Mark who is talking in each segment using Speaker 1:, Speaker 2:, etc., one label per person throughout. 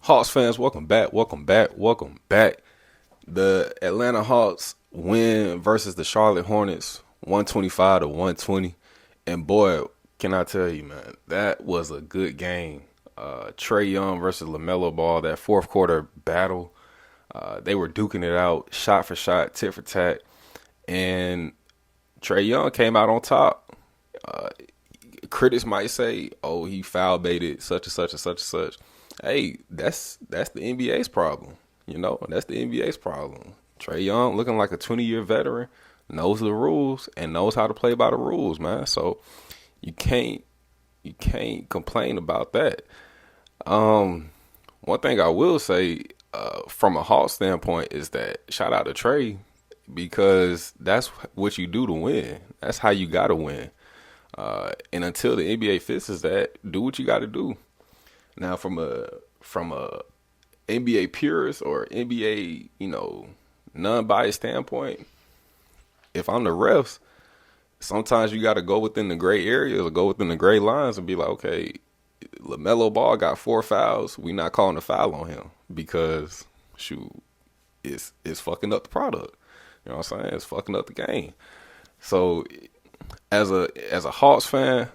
Speaker 1: Hawks fans, welcome back, welcome back, welcome back. The Atlanta Hawks win versus the Charlotte Hornets, 125 to 120. And boy, can I tell you, man, that was a good game. Trae Young versus LaMelo Ball, that fourth quarter battle. They were duking it out, shot for shot, tit for tat. And Trae Young came out on top. Uh, Critics might say, "Oh, he foul baited such and such and such and such." Hey, that's the NBA's problem. That's the NBA's problem. Trae Young, looking like a 20-year veteran, knows the rules and knows how to play by the rules, man. So you can't complain about that. One thing I will say, from a Hawks standpoint, is that shout out to Trae because that's what you do to win. That's how you got to win. And until the NBA fixes that, do what you got to do. Now, from a NBA purist or NBA, non-biased standpoint, if I'm the refs, sometimes you got to go within the gray areas or go within the gray lines and be like, okay, LaMelo Ball got 4 fouls. We not calling a foul on him because shoot, it's fucking up the product. You know what I'm saying? It's fucking up the game. So as a Hawks fan,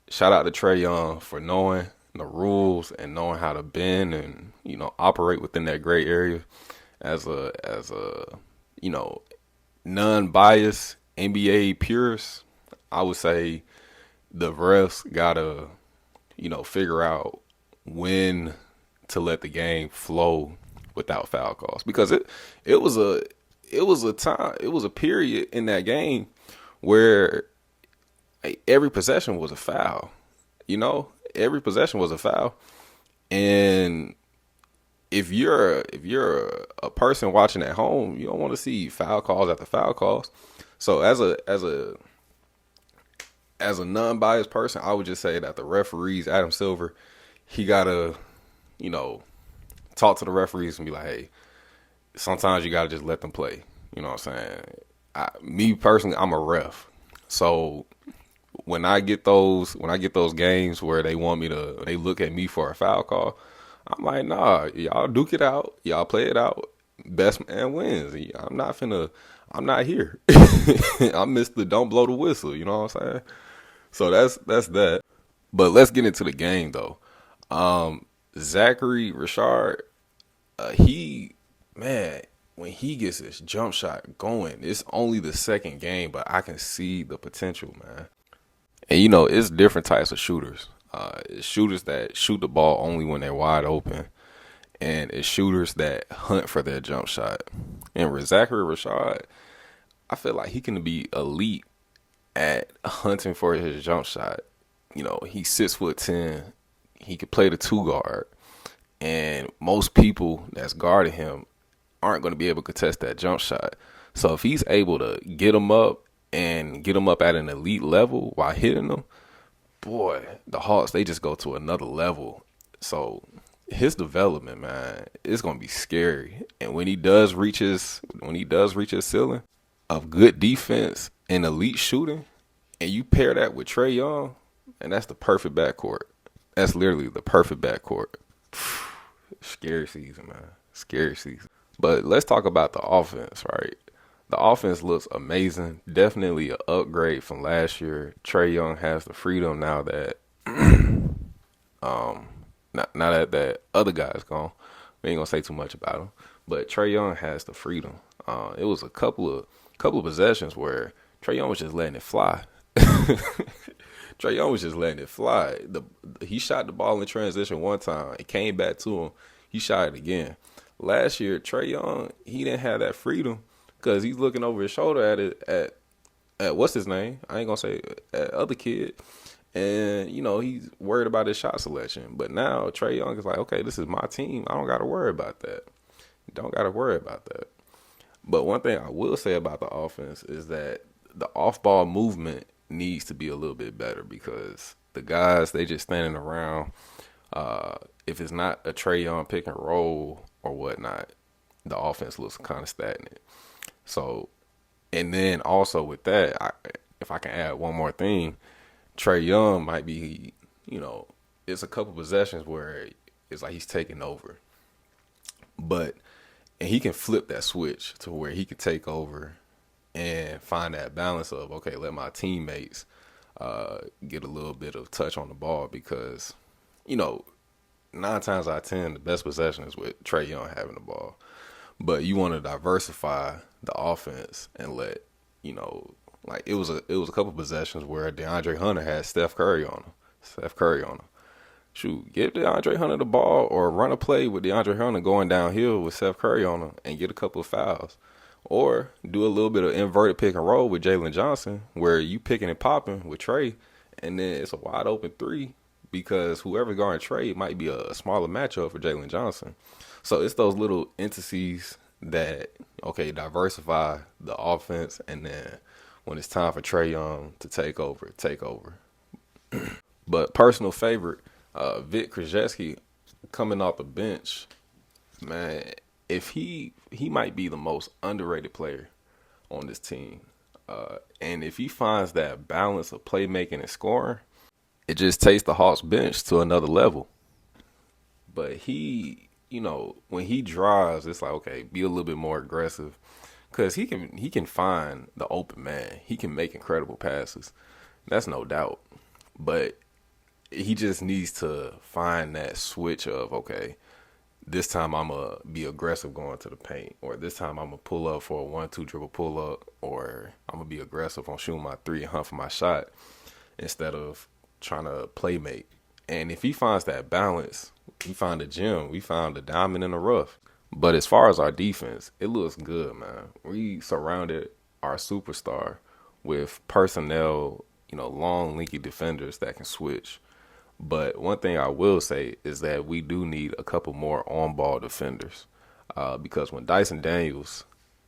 Speaker 1: shout out to Trae Young for knowing the rules and knowing how to bend and operate within that gray area. As a non-biased NBA purist, I would say the refs gotta figure out when to let the game flow without foul calls because it was a period in that game where every possession was a foul. Every possession was a foul. And if you're a person watching at home, you don't want to see foul calls after foul calls. So as a non-biased person, I would just say that the referees, Adam Silver, he gotta, talk to the referees and be like, hey, sometimes you gotta just let them play. You know what I'm saying? Me personally, I'm a ref. So when I get those games where they look at me for a foul call, I'm like, nah, y'all duke it out, y'all play it out. Best man wins. I'm not here. I'm Mr. Don't blow the whistle. You know what I'm saying? So that's that. But let's get into the game though. Zachary Richard, when he gets his jump shot going, it's only the second game, but I can see the potential, man. And it's different types of shooters. It's shooters that shoot the ball only when they're wide open, and it's shooters that hunt for their jump shot. And with Zachary Richard, I feel like he can be elite at hunting for his jump shot. He's 6'10". He could play the 2 guard, and most people that's guarding him aren't going to be able to contest that jump shot. So if he's able to get him up and get him up at an elite level while hitting them, boy, the Hawks, they just go to another level. So his development, man, it's going to be scary. And when he does reach his ceiling of good defense and elite shooting, and you pair that with Trae Young, and that's the perfect backcourt. That's literally the perfect backcourt. Scary season, man. Scary season. But let's talk about the offense, right? The offense looks amazing. Definitely an upgrade from last year. Trae Young has the freedom now that now that that other guy's gone. We ain't gonna say too much about him. But Trae Young has the freedom. It was a couple of possessions where Trae Young was just letting it fly. Trae Young was just letting it fly. He shot the ball in transition one time. It came back to him. He shot it again. Last year, Trae Young, he didn't have that freedom because he's looking over his shoulder at what's his name? I ain't gonna say at other kid, and he's worried about his shot selection. But now Trae Young is like, okay, this is my team. I don't got to worry about that. Don't got to worry about that. But one thing I will say about the offense is that the off-ball movement needs to be a little bit better because the guys, they just standing around. If it's not a Trae Young pick and roll or whatnot, the offense looks kind of stagnant. So, and then also with that, if I can add one more thing, Trae Young might be, it's a couple possessions where it's like he's taking over. But and he can flip that switch to where he can take over and find that balance of, okay, let my teammates get a little bit of touch on the ball because, you know, 9 times out of 10, the best possession is with Trae Young having the ball. But you want to diversify the offense and let, you know, like it was a couple possessions where DeAndre Hunter had Steph Curry on him. Shoot, give DeAndre Hunter the ball or run a play with DeAndre Hunter going downhill with Steph Curry on him and get a couple of fouls. Or do a little bit of inverted pick and roll with Jalen Johnson where you picking and popping with Trae and then it's a wide open three because whoever guarding Trae might be a smaller matchup for Jalen Johnson. So it's those little entities that, okay, diversify the offense and then when it's time for Trae Young to take over, take over. But personal favorite, Vic Krzyzewski coming off the bench, man, if he might be the most underrated player on this team. And if he finds that balance of playmaking and scoring, it just takes the Hawks bench to another level. But he, you know, when he drives, it's like, okay, be a little bit more aggressive. Because he can find the open man. He can make incredible passes. That's no doubt. But he just needs to find that switch of, okay, this time I'm going to be aggressive going to the paint. Or this time I'm going to pull up for a 1-2 dribble pull up. Or I'm going to be aggressive on shooting my three and hunt for my shot instead of trying to playmate. And if he finds that balance, we found a gem. We found a diamond in the rough. But as far as our defense, it looks good, man. We surrounded our superstar with personnel, you know, long, linky defenders that can switch. But one thing I will say is that we do need a couple more on-ball defenders. Because when Dyson Daniels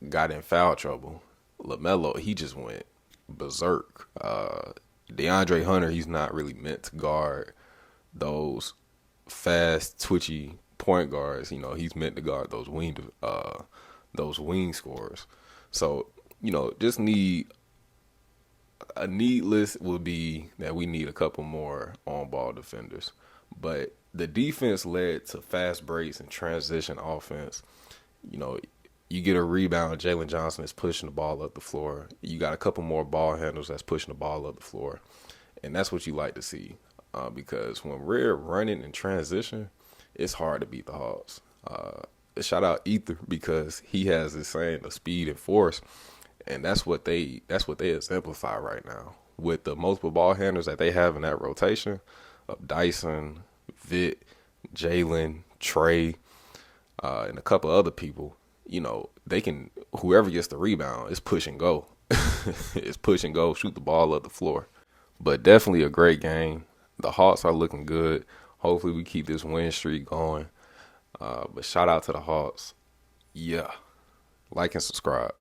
Speaker 1: got in foul trouble, LaMelo, he just went berserk. DeAndre Hunter, he's not really meant to guard those fast, twitchy point guards. You know, he's meant to guard those wing scorers. So, you know, just need a need list would be that we need a couple more on-ball defenders. But the defense led to fast breaks and transition offense. You know, you get a rebound, Jalen Johnson is pushing the ball up the floor. You got a couple more ball handlers that's pushing the ball up the floor. And that's what you like to see. Because when we're running in transition, it's hard to beat the Hawks. Shout out Ether because he has this saying of speed and force. And that's what they exemplify right now. With the multiple ball handlers that they have in that rotation of Dyson, Vic, Jalen, Trae, and a couple other people, you know, they can, whoever gets the rebound, it's push and go. It's push and go, shoot the ball up the floor. But definitely a great game. The Hawks are looking good. Hopefully we keep this win streak going. But shout out to the Hawks. Yeah. Like and subscribe.